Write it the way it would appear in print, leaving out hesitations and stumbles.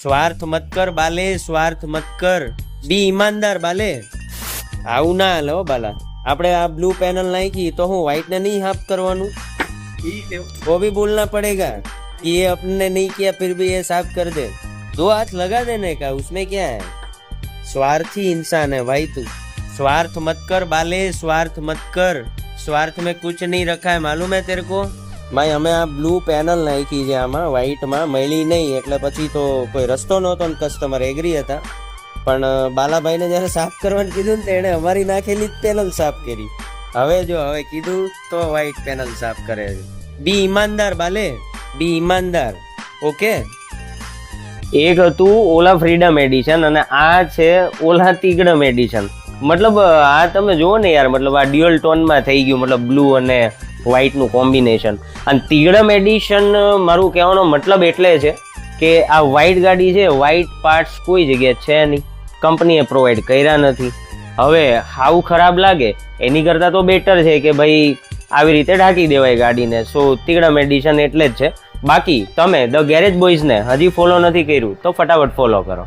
સ્વાર્થ મત કર બાલે, સ્વાર્થ મત કર, બી ઈમાનદાર બાલે. આવું ના હાલે હો બાલા. આપણે આ બ્લू पैनल नाखी तो હું व्हाइट ने नहीं हाफ करवानू, वो भी बोलना पड़ेगा कि ये अपने नहीं किया फिर भी ये साफ कर दे. 2 हाथ लगा देने का, उसमें क्या है. स्वार्थी इंसान है भाई तू. स्वार्थ मत कर बाले, स्वार्थ मत कर. स्वार्थ में कुछ नहीं रखा है, मालूम है तेरे को. भाई અમે આ બ્લू પેનલ નાખી છે આમાં, વ્હાઈટમાં મળી નહીં એટલે પછી તો કોઈ રસ્તો નહોતો ને કસ્ટમર એગ્રી હતા. પણ બાલાભાઈને જ્યારે સાફ કરવાનું કીધું ને તો એણે અમારી નાખેલી જ પેનલ સાફ કરી. હવે કીધું તો વ્હાઈટ પેનલ સાફ કરે છે. બી ઈમાનદાર બાલે, બી ઈમાનદાર. ઓકે. એક હતું ઓલા ફ્રીડમ એડિશન અને આ છે ઓલા તીગડમ એડિશન. મતલબ આ તમે જુઓ ને યાર, મતલબ આ ડ્યુઅલ ટોનમાં થઈ ગયું, મતલબ બ્લુ અને વ્હાઈટનું કોમ્બિનેશન. અને તીગડમ એડિશન મારું કહેવાનો મતલબ એટલે છે કે આ વ્હાઈટ ગાડી છે, વ્હાઈટ પાર્ટ્સ કોઈ જગ્યાએ છે નહીં, કંપનીએ પ્રોવાઈડ કર્યા નથી. હવે હાવ ખરાબ લાગે એની કરતાં તો બેટર છે કે ભાઈ આવી રીતે ઢાંકી દેવાય ગાડીને. સો તીગડમ એડિશન એટલે જ છે. બાકી તમે ધ ગેરેજ બોયઝને હજી ફોલો નથી કર્યું તો ફટાફટ ફોલો કરો.